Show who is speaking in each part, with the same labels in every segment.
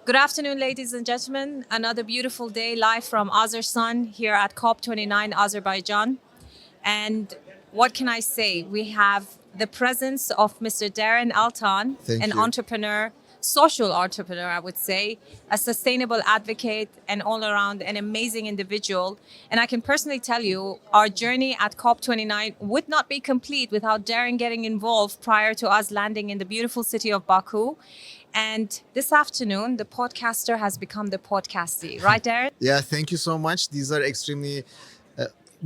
Speaker 1: Good afternoon, ladies and gentlemen. Another beautiful day live from Azersun here at COP29 Azerbaijan. And what can I say? We have the presence of Mr. Derin Altan,
Speaker 2: Thank
Speaker 1: an
Speaker 2: you.
Speaker 1: entrepreneur, social entrepreneur, I would say, a sustainable advocate, and all around an amazing individual. And I can personally tell you, our journey at COP29 would not be complete without Derin getting involved prior to us landing in the beautiful city of Baku. And this afternoon, the podcaster has become the podcastie, right, Derin?
Speaker 2: Yeah, thank you so much. These are extremely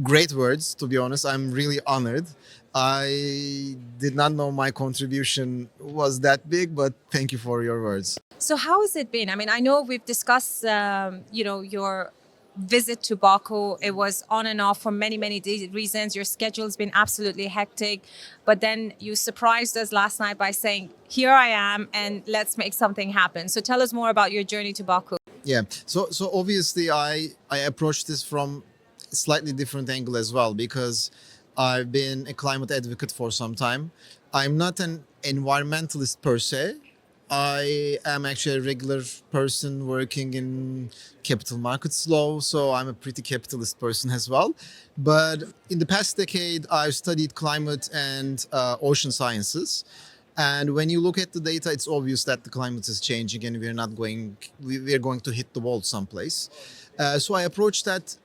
Speaker 2: great words, to be honest. I'm really honored. I did not know my contribution was that big, but thank you for your words.
Speaker 1: So how has it been? I mean, I know we've discussed, your visit to Baku. It was on and off for many, many reasons. Your schedule's been absolutely hectic. But then you surprised us last night by saying, here I am, and let's make something happen. So tell us more about your journey to Baku.
Speaker 2: Yeah, so obviously I approached this from a slightly different angle as well, because I've been a climate advocate for some time. I'm not an environmentalist per se. I am actually a regular person working in capital markets law, so I'm a pretty capitalist person as well. But in the past decade, I've studied climate and ocean sciences. And when you look at the data, it's obvious that the climate is changing and we're going to hit the wall someplace. So I approached that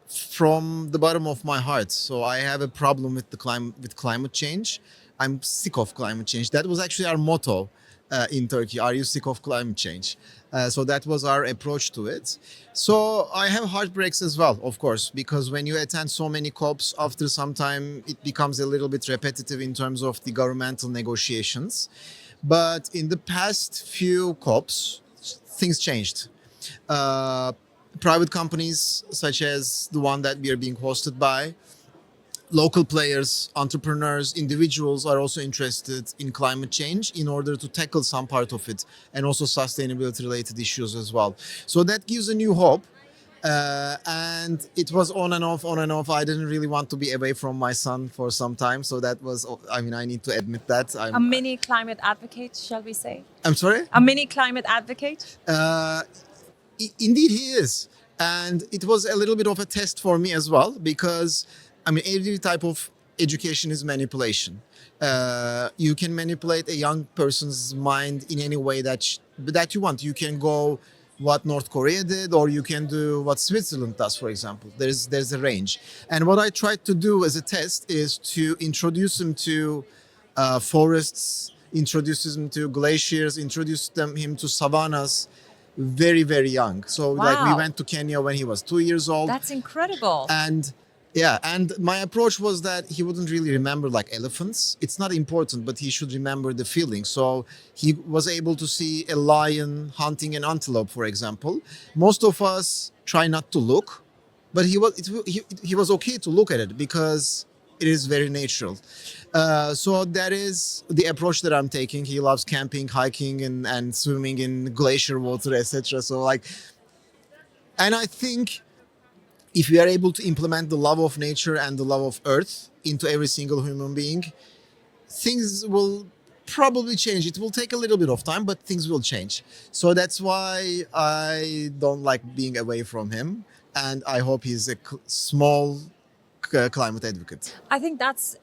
Speaker 2: from the bottom of my heart. So I have a problem with climate change. I'm sick of climate change. That was actually our motto in Turkey. Are you sick of climate change? So that was our approach to it. So I have heartbreaks as well, of course, because when you attend so many COPs, after some time it becomes a little bit repetitive in terms of the governmental negotiations. But in the past few COPs, things changed. Private companies such as the one that we are being hosted by, local players, entrepreneurs, individuals are also interested in climate change in order to tackle some part of it, and also sustainability related issues as well. So that gives a new hope. And it was on and off, on and off. I didn't really want to be away from my son for some time. So that was, I need to admit that.
Speaker 1: A mini climate advocate, shall we say?
Speaker 2: I'm sorry?
Speaker 1: A mini climate advocate?
Speaker 2: Indeed, he is. And it was a little bit of a test for me as well, because every type of education is manipulation. You can manipulate a young person's mind in any way that you want. You can go what North Korea did, or you can do what Switzerland does, for example. There's a range. And what I tried to do as a test is to introduce him to forests, introduce him to glaciers, introduce him to savannas very, very young. So like we
Speaker 1: Wow.
Speaker 2: went to Kenya when he was 2 years old.
Speaker 1: That's incredible.
Speaker 2: And my approach was that he wouldn't really remember like elephants. It's not important, but he should remember the feeling. So he was able to see a lion hunting an antelope, for example. Most of us try not to look, but he was okay to look at it because it is very natural. So that is the approach that I'm taking. He loves camping, hiking, and swimming in glacier water, etc. So and I think if we are able to implement the love of nature and the love of earth into every single human being, things will probably change. It will take a little bit of time, but things will change. So that's why I don't like being away from him. And I hope he's a small climate advocate.
Speaker 1: I think that's,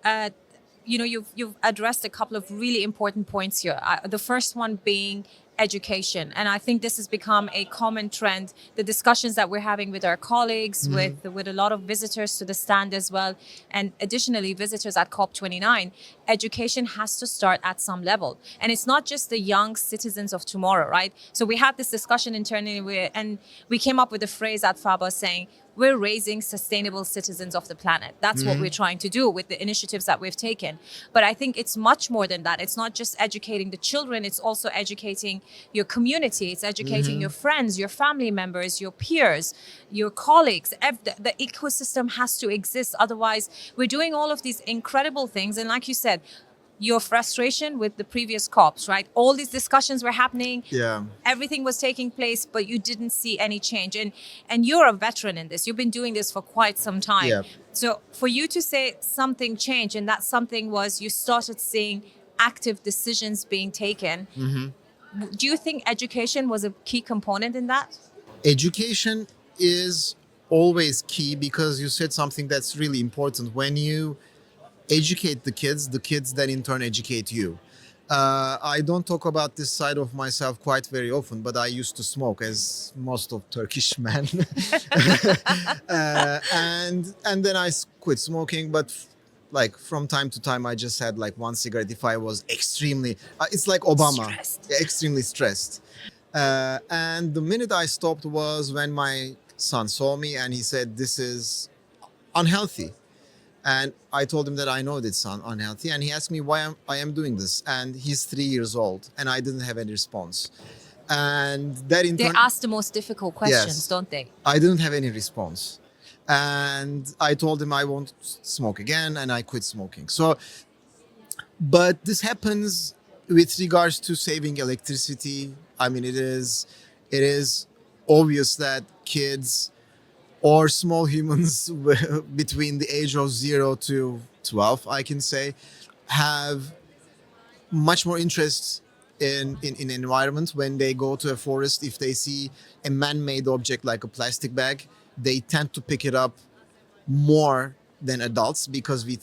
Speaker 1: you've addressed a couple of really important points here. The first one being education. And I think this has become a common trend. The discussions that we're having with our colleagues, with a lot of visitors to the stand as well, and additionally visitors at COP29, education has to start at some level. And it's not just the young citizens of tomorrow, right? So we had this discussion internally and we came up with a phrase at FABA saying, we're raising sustainable citizens of the planet. That's what we're trying to do with the initiatives that we've taken. But I think it's much more than that. It's not just educating the children, it's also educating your community. It's educating your friends, your family members, your peers, your colleagues. The ecosystem has to exist. Otherwise, we're doing all of these incredible things. And like you said, your frustration with the previous COPs, right? All these discussions were happening.
Speaker 2: Yeah.
Speaker 1: Everything was taking place, but you didn't see any change. And you're a veteran in this. You've been doing this for quite some time.
Speaker 2: Yeah.
Speaker 1: So for you to say something changed, and that something was you started seeing active decisions being taken, Do you think education was a key component in that?
Speaker 2: Education is always key because you said something that's really important. When you educate the kids then in turn educate you. I don't talk about this side of myself quite very often, but I used to smoke, as most of Turkish men, and then I quit smoking. But like from time to time, I just had like one cigarette if I was extremely. It's like Obama,
Speaker 1: Stressed.
Speaker 2: extremely stressed. And the minute I stopped was when my son saw me and he said, "This is unhealthy." And I told him that I know it's unhealthy. And he asked me why I am doing this. And he's 3 years old and I didn't have any response. And that in
Speaker 1: They
Speaker 2: turn,
Speaker 1: ask the most difficult questions,
Speaker 2: Yes.
Speaker 1: don't they?
Speaker 2: I didn't have any response. And I told him I won't smoke again and I quit smoking. So, but this happens with regards to saving electricity. I mean, it is obvious that kids or small humans between the age of 0 to 12, I can say, have much more interest in environment. When they go to a forest, if they see a man-made object like a plastic bag, they tend to pick it up more than adults because we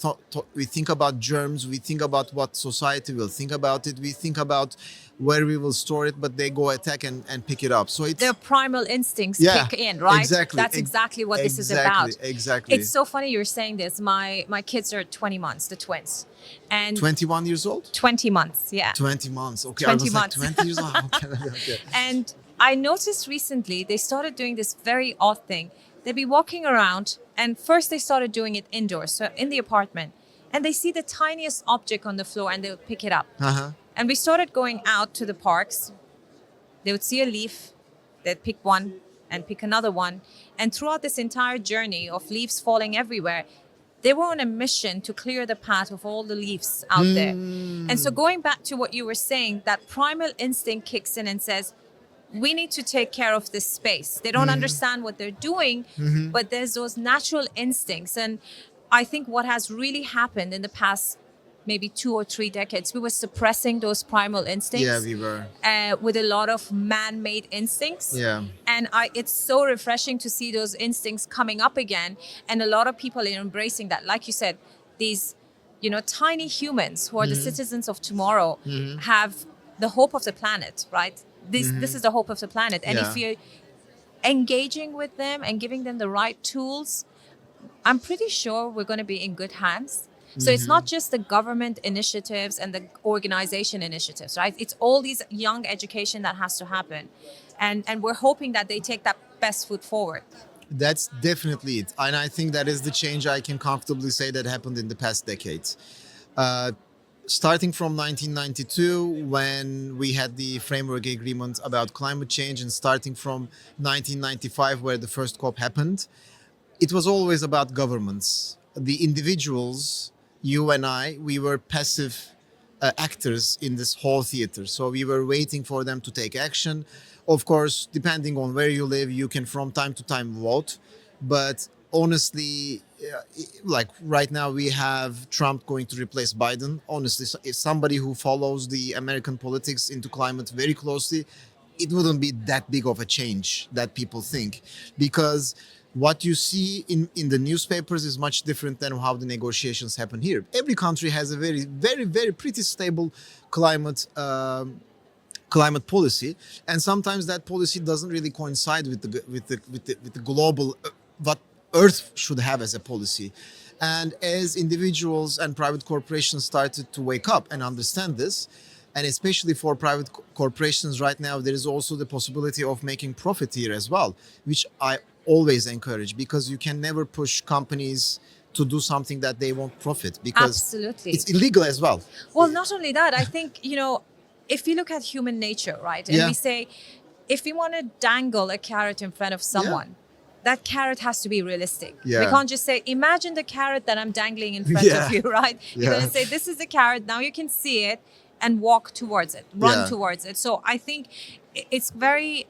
Speaker 2: think about germs, we think about what society will think about it, we think about where we will store it, but they go attack and pick it up. So it's
Speaker 1: Their primal instincts
Speaker 2: Yeah,
Speaker 1: kick in, right?
Speaker 2: exactly.
Speaker 1: That's exactly what this is about.
Speaker 2: Exactly.
Speaker 1: It's so funny you're saying this. My kids are 20 months, the twins. And
Speaker 2: 21 years old?
Speaker 1: 20 months, yeah.
Speaker 2: 20 months. Okay,
Speaker 1: 20
Speaker 2: I was
Speaker 1: months.
Speaker 2: like 20 years old. Okay.
Speaker 1: And I noticed recently they started doing this very odd thing. They'd be walking around, and first they started doing it indoors, so in the apartment, and they see the tiniest object on the floor and they would pick it up.
Speaker 2: Uh-huh.
Speaker 1: And we started going out to the parks. They would see a leaf, they'd pick one and pick another one. And throughout this entire journey of leaves falling everywhere, they were on a mission to clear the path of all the leaves out there. And so going back to what you were saying, that primal instinct kicks in and says, we need to take care of this space. They don't understand what they're doing, but there's those natural instincts. And I think what has really happened in the past maybe 2 or 3 decades, we were suppressing those primal instincts.
Speaker 2: Yeah, we were.
Speaker 1: With a lot of man-made instincts.
Speaker 2: Yeah.
Speaker 1: And it's so refreshing to see those instincts coming up again. And a lot of people are embracing that. Like you said, these, tiny humans who are the citizens of tomorrow have the hope of the planet, right? This is the hope of the planet. And if you're engaging with them and giving them the right tools, I'm pretty sure we're going to be in good hands. So it's not just the government initiatives and the organization initiatives, right? It's all these young education that has to happen. And we're hoping that they take that best foot forward.
Speaker 2: That's definitely it. And I think that is the change I can comfortably say that happened in the past decades. Starting from 1992, when we had the framework agreement about climate change, and starting from 1995, where the first COP happened, it was always about governments. The individuals, you and I, we were passive actors in this whole theater. So we were waiting for them to take action. Of course, depending on where you live, you can from time to time vote. But honestly, like right now we have Trump going to replace Biden. Honestly, if somebody who follows the American politics into climate very closely, it wouldn't be that big of a change that people think, because what you see in the newspapers is much different than how the negotiations happen here. Every country has a very, very, very pretty stable climate policy, and sometimes that policy doesn't really coincide with the global what Earth should have as a policy. And as individuals and private corporations started to wake up and understand this, and especially for private corporations right now, there is also the possibility of making profit here as well, which I always encourage, because you can never push companies to do something that they won't profit, because
Speaker 1: Absolutely.
Speaker 2: it's illegal as well.
Speaker 1: Well, not only that, I think, if you look at human nature, right, and we say, if we want to dangle a carrot in front of someone, that carrot has to be realistic.
Speaker 2: Yeah.
Speaker 1: We can't just say, imagine the carrot that I'm dangling in front of you, right? You're going to say, this is the carrot, now you can see it, and walk towards it, run
Speaker 2: Yeah.
Speaker 1: towards it. So I think it's very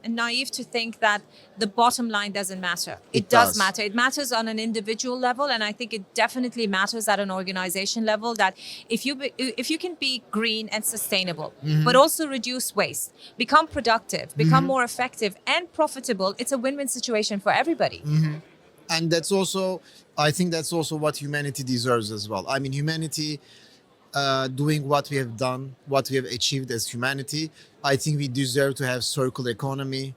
Speaker 1: naive to think that the bottom line doesn't matter. It does matter. It matters on an individual level, and I think it definitely matters at an organization level. That if you can be green and sustainable, but also reduce waste, become productive, become more effective and profitable, it's a win-win situation for everybody.
Speaker 2: And that's also, I think that's also what humanity deserves as well. I mean, humanity doing what we have done, what we have achieved as humanity, I think we deserve to have circular economy.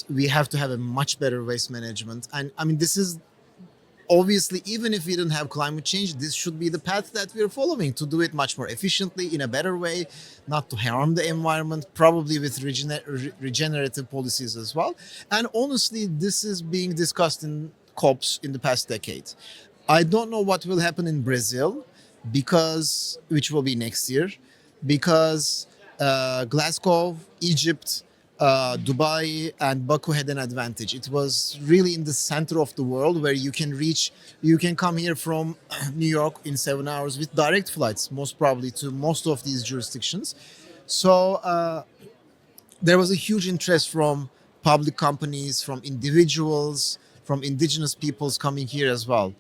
Speaker 2: We have to have a much better waste management. And I mean, this is obviously, even if we don't have climate change, this should be the path that we're following, to do it much more efficiently, in a better way, not to harm the environment, probably with regenerative policies as well. And honestly, this is being discussed in COPs in the past decade. I don't know what will happen in Brazil, because which will be next year, because Glasgow, Egypt, Dubai and Baku had an advantage. It was really in the center of the world, where you can come here from New York in 7 hours with direct flights, most probably, to most of these jurisdictions. So there was a huge interest from public companies, from individuals, from indigenous peoples coming here as well.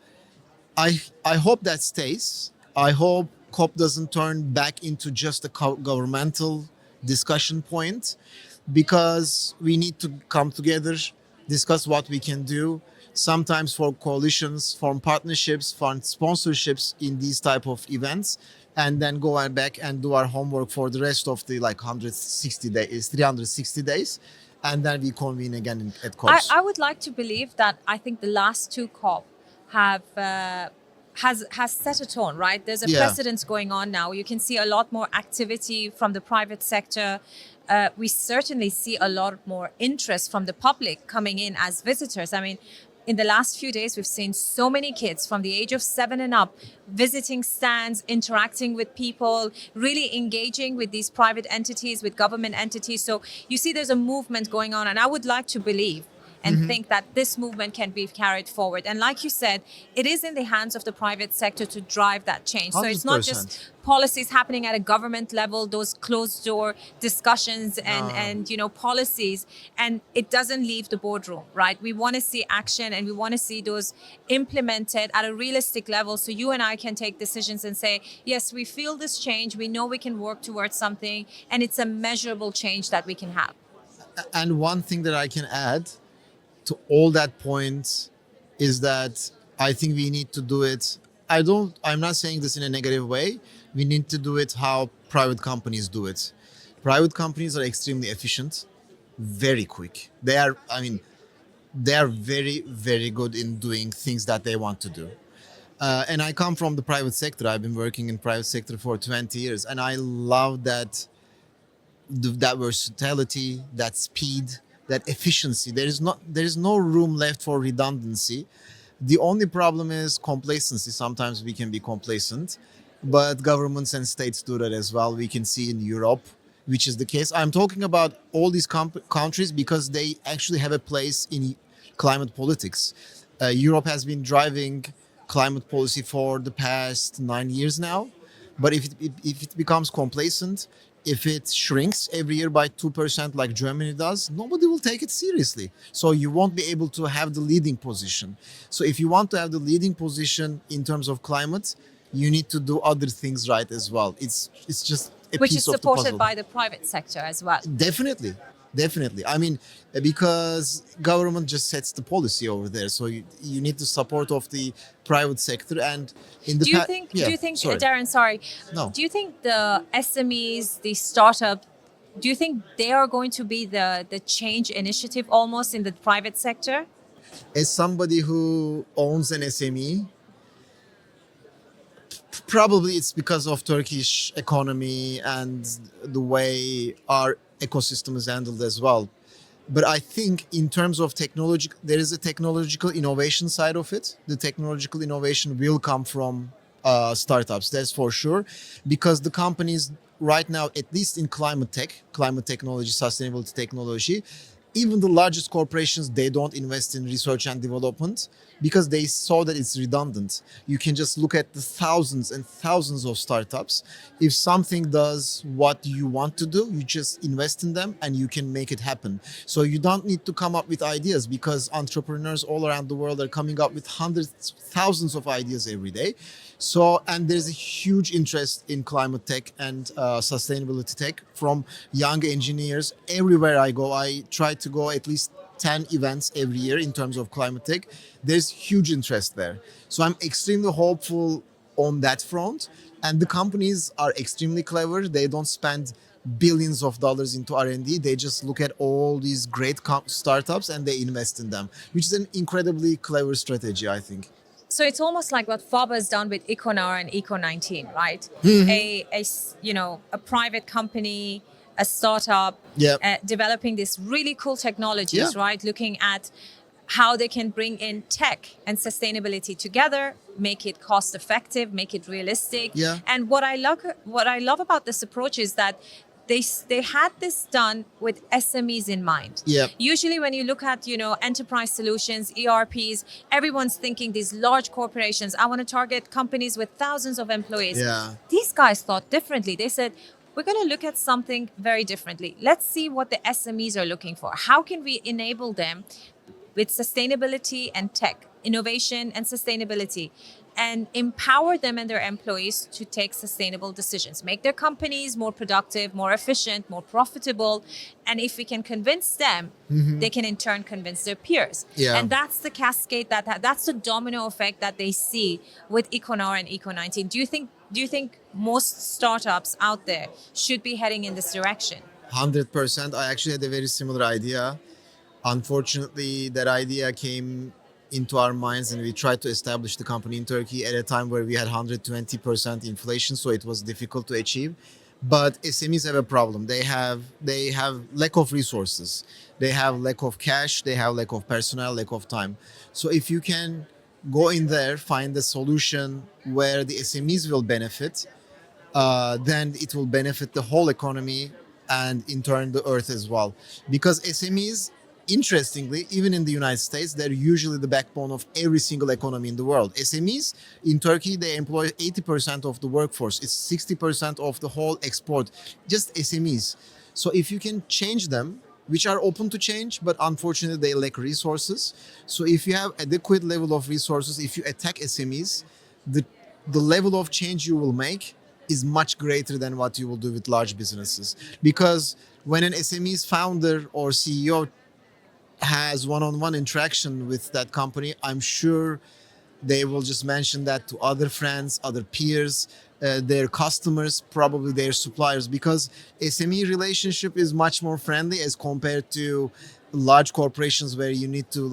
Speaker 2: I hope that stays. I hope COP doesn't turn back into just a governmental discussion point, because we need to come together, discuss what we can do, sometimes for coalitions, form partnerships, fund sponsorships in these type of events, and then go back and do our homework for the rest of the 360 days, and then we convene again at COPs.
Speaker 1: I would like to believe that I think the last two COP have has set a tone, right? There's a precedence going on now. You can see a lot more activity from the private sector. We certainly see a lot more interest from the public coming in as visitors. I mean, in the last few days, we've seen so many kids from the age of 7 and up visiting stands, interacting with people, really engaging with these private entities, with government entities. So you see there's a movement going on, and I would like to believe and think that this movement can be carried forward. And like you said, it is in the hands of the private sector to drive that change.
Speaker 2: 100%.
Speaker 1: So it's not just policies happening at a government level, those closed door discussions and policies, and it doesn't leave the boardroom, right? We want to see action, and we want to see those implemented at a realistic level, so you and I can take decisions and say, yes, we feel this change, we know we can work towards something, and it's a measurable change that we can have.
Speaker 2: And one thing that I can add to all that point is that I think we need to do it. I'm not saying this in a negative way. We need to do it how private companies do it. Private companies are extremely efficient, very quick. They are very, very good in doing things that they want to do. And I come from the private sector. I've been working in private sector for 20 years, and I love that versatility, that speed, that efficiency. There is no room left for redundancy. The only problem is complacency. Sometimes we can be complacent, but governments and states do that as well. We can see in Europe, which is the case. I'm talking about all these countries because they actually have a place in climate politics. Europe has been driving climate policy for the past 9 years now, but if it becomes complacent, if it shrinks every year by 2% like Germany does, nobody will take it seriously. So you won't be able to have the leading position. So if you want to have the leading position in terms of climate, you need to do other things right as well. It's just a
Speaker 1: Which
Speaker 2: piece
Speaker 1: is
Speaker 2: of the puzzle.
Speaker 1: supported by the private sector as well.
Speaker 2: Definitely. I mean, because government just sets the policy over there, so you need the support of the private sector. And in the
Speaker 1: do you think,
Speaker 2: sorry.
Speaker 1: Darren? Sorry.
Speaker 2: No.
Speaker 1: Do you think the SMEs, the startup, do you think they are going to be the change initiative almost in the private sector?
Speaker 2: As somebody who owns an SME, probably it's because of Turkish economy and the way our ecosystem is handled as well. But I think in terms of technology, there is a technological innovation side of it. The technological innovation will come from startups, that's for sure, because the companies right now, at least in climate technology, sustainability technology, even the largest corporations, they don't invest in research and development because they saw that it's redundant. You can just look at the thousands and thousands of startups. If something does what you want to do, you just invest in them and you can make it happen. So you don't need to come up with ideas, because entrepreneurs all around the world are coming up with hundreds, thousands of ideas every day. So, and there's a huge interest in climate tech and sustainability tech from young engineers. Everywhere I go, I try to go at least 10 events every year in terms of climate tech. There's huge interest there. So I'm extremely hopeful on that front. And the companies are extremely clever. They don't spend billions of dollars into R&D. They just look at all these great startups and they invest in them, which is an incredibly clever strategy, I think.
Speaker 1: So it's almost like what FOB has done with Econar and Eco19, right? A private company, a startup, developing these really cool technologies, right? Looking at how they can bring in tech and sustainability together, make it cost effective, make it realistic.
Speaker 2: Yeah.
Speaker 1: And what I love about this approach is that they had this done with SMEs in mind.
Speaker 2: Yeah.
Speaker 1: Usually when you look at, enterprise solutions, ERPs, everyone's thinking these large corporations, I want to target companies with thousands of employees.
Speaker 2: Yeah.
Speaker 1: These guys thought differently. They said, we're going to look at something very differently. Let's see what the SMEs are looking for. How can we enable them with sustainability and tech, innovation and sustainability, and empower them and their employees to take sustainable decisions, make their companies more productive, more efficient, more profitable. And if we can convince them, they can in turn convince their peers.
Speaker 2: Yeah.
Speaker 1: And that's the cascade, that's the domino effect that they see with Econar and Eco19. Do you think most startups out there should be heading in this direction?
Speaker 2: 100%. I actually had a very similar idea. Unfortunately, that idea came into our minds and we tried to establish the company in Turkey at a time where we had 120% inflation, so it was difficult to achieve. But SMEs have a problem. They have lack of resources. They have lack of cash, they have lack of personnel, lack of time. So if you can go in there, find a solution where the SMEs will benefit, then it will benefit the whole economy and in turn the earth as well. Because SMEs, interestingly, even in the United States, they're usually the backbone of every single economy in the world. SMEs in Turkey, they employ 80% of the workforce. It's 60% of the whole export, just SMEs. So if you can change them, which are open to change, but unfortunately they lack resources. So if you have adequate level of resources, if you attack SMEs, the level of change you will make is much greater than what you will do with large businesses. Because when an SME's founder or CEO has one-on-one interaction with that company, I'm sure they will just mention that to other friends, other peers, their customers, probably their suppliers, because SME relationship is much more friendly as compared to large corporations where you need to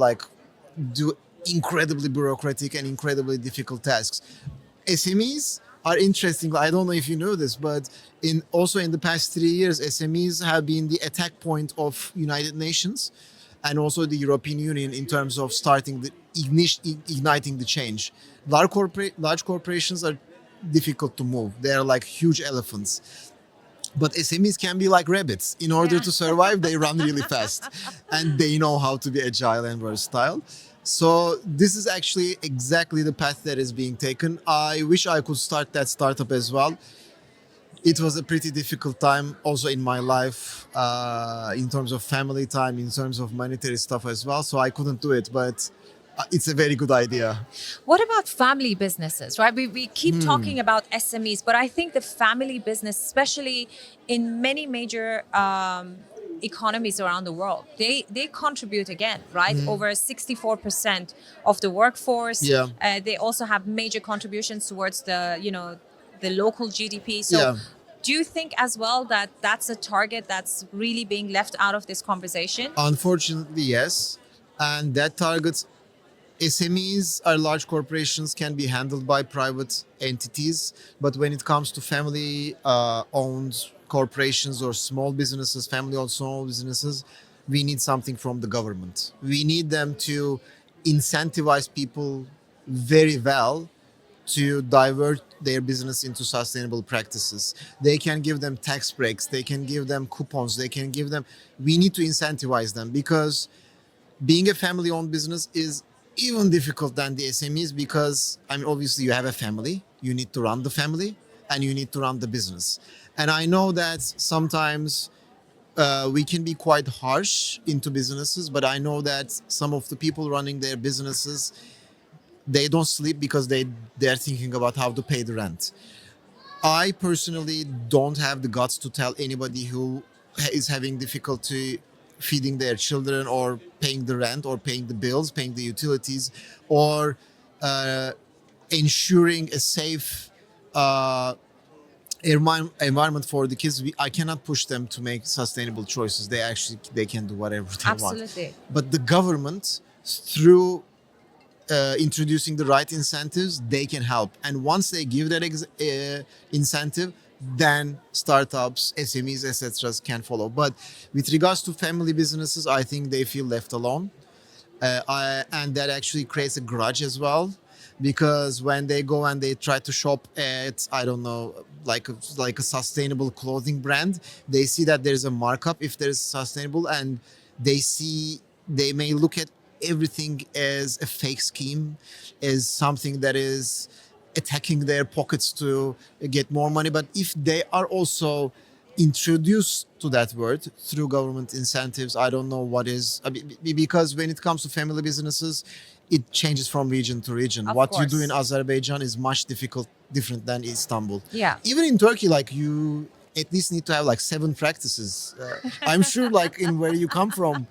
Speaker 2: do incredibly bureaucratic and incredibly difficult tasks. SMEs are interesting. I don't know if you know this, but in the past 3 years, SMEs have been the attack point of United Nations and also the European Union in terms of igniting the change. Large corporations are difficult to move. They are like huge elephants. But SMEs can be like rabbits. In order to survive, they run really fast. And they know how to be agile and versatile. So this is actually exactly the path that is being taken. I wish I could start that startup as well. It was a pretty difficult time also in my life, in terms of family time, in terms of monetary stuff as well. So I couldn't do it, but it's a very good idea.
Speaker 1: What about family businesses, right? We keep talking about SMEs, but I think the family business, especially in many major economies around the world, they contribute again, right? Over 64% of the workforce.
Speaker 2: Yeah.
Speaker 1: They also have major contributions towards the local GDP. So do you think as well that that's a target that's really being left out of this conversation?
Speaker 2: Unfortunately, yes. And that target, SMEs are large corporations, can be handled by private entities. But when it comes to family-owned corporations or small businesses, family-owned small businesses, we need something from the government. We need them to incentivize people very well to divert their business into sustainable practices. They can give them tax breaks, they can give them coupons, they can give them, we need to incentivize them, because being a family-owned business is even difficult than the SMEs, because I mean, obviously you have a family, you need to run the family, and you need to run the business. And I know that sometimes we can be quite harsh into businesses, but I know that some of the people running their businesses, they don't sleep because they're thinking about how to pay the rent. I personally don't have the guts to tell anybody who is having difficulty feeding their children or paying the rent or paying the bills, paying the utilities, or ensuring a safe environment for the kids. I cannot push them to make sustainable choices. They can do whatever they want.
Speaker 1: Absolutely.
Speaker 2: But the government, through introducing the right incentives, they can help. And once they give that incentive, then startups, SMEs, etc. can follow. But with regards to family businesses, I think they feel left alone. And that actually creates a grudge as well, because when they go and they try to shop at, I don't know, like a sustainable clothing brand, they see that there's a markup if there's sustainable, and they may look at everything as a fake scheme, as something that is attacking their pockets to get more money. But if they are also introduced to that word through government incentives, I don't know what is, because when it comes to family businesses, it changes from region to region.
Speaker 1: Of
Speaker 2: What
Speaker 1: course.
Speaker 2: you do in Azerbaijan is much different than Istanbul.
Speaker 1: Yeah.
Speaker 2: Even in Turkey, like, you at least need to have like 7 practices. I'm sure, like, in where you come from,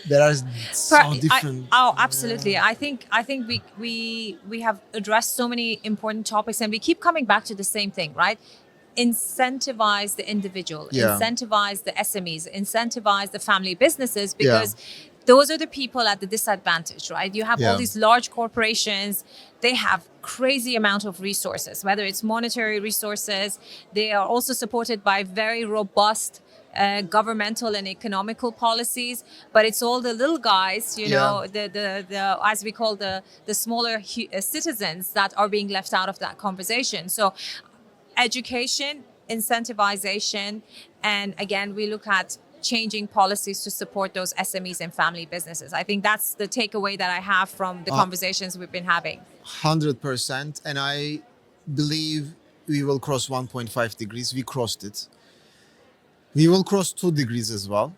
Speaker 2: there are so different.
Speaker 1: Absolutely. I think we have addressed so many important topics, and we keep coming back to the same thing, right? Incentivize the individual,
Speaker 2: Yeah.
Speaker 1: incentivize the SMEs, incentivize the family businesses, because those are the people at the disadvantage, right? You have all these large corporations, they have crazy amount of resources, whether it's monetary resources. They are also supported by very robust governmental and economical policies, but it's all the little guys, you know, the as we call the smaller citizens that are being left out of that conversation. So education, incentivization, and again, we look at changing policies to support those SMEs and family businesses. I think that's the takeaway that I have from the conversations we've been having.
Speaker 2: 100%. And I believe we will cross 1.5 degrees. We crossed it. We will cross 2 degrees as well.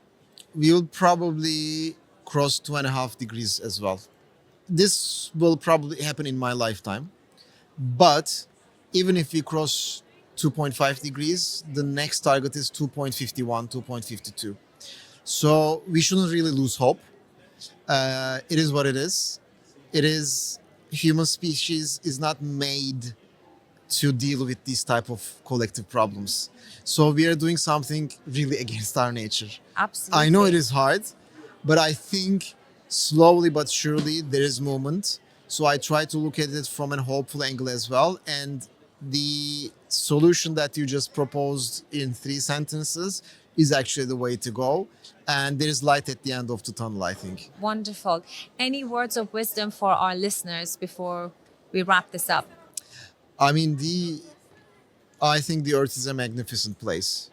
Speaker 2: We will probably cross 2.5 degrees as well. This will probably happen in my lifetime. But even if we cross 2.5 degrees, the next target is 2.51, 2.52. So we shouldn't really lose hope. It is what it is. It is, human species is not made to deal with these type of collective problems. So we are doing something really against our nature.
Speaker 1: Absolutely.
Speaker 2: I know it is hard, but I think slowly but surely there is movement. So I try to look at it from a hopeful angle as well. And the solution that you just proposed in 3 sentences is actually the way to go. And there is light at the end of the tunnel, I think.
Speaker 1: Wonderful. Any words of wisdom for our listeners before we wrap this up?
Speaker 2: I mean, I think the Earth is a magnificent place.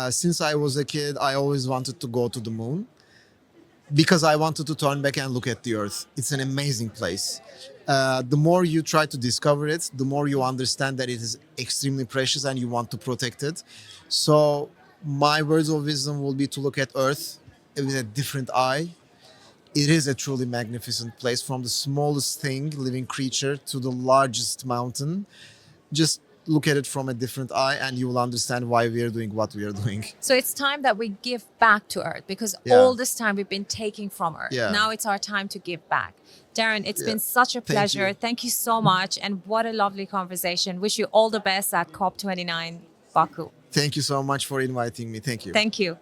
Speaker 2: Since I was a kid, I always wanted to go to the moon, because I wanted to turn back and look at the Earth. It's an amazing place. The more you try to discover it, the more you understand that it is extremely precious and you want to protect it. So my words of wisdom will be to look at Earth with a different eye. It is a truly magnificent place, from the smallest thing, living creature, to the largest mountain. Just look at it from a different eye and you will understand why we are doing what we are doing.
Speaker 1: So it's time that we give back to Earth, because all this time we've been taking from Earth.
Speaker 2: Yeah.
Speaker 1: Now it's our time to give back. Darren, it's been such a pleasure. Thank you so much. And what a lovely conversation. Wish you all the best at COP29 Baku.
Speaker 2: Thank you so much for inviting me. Thank you.
Speaker 1: Thank you.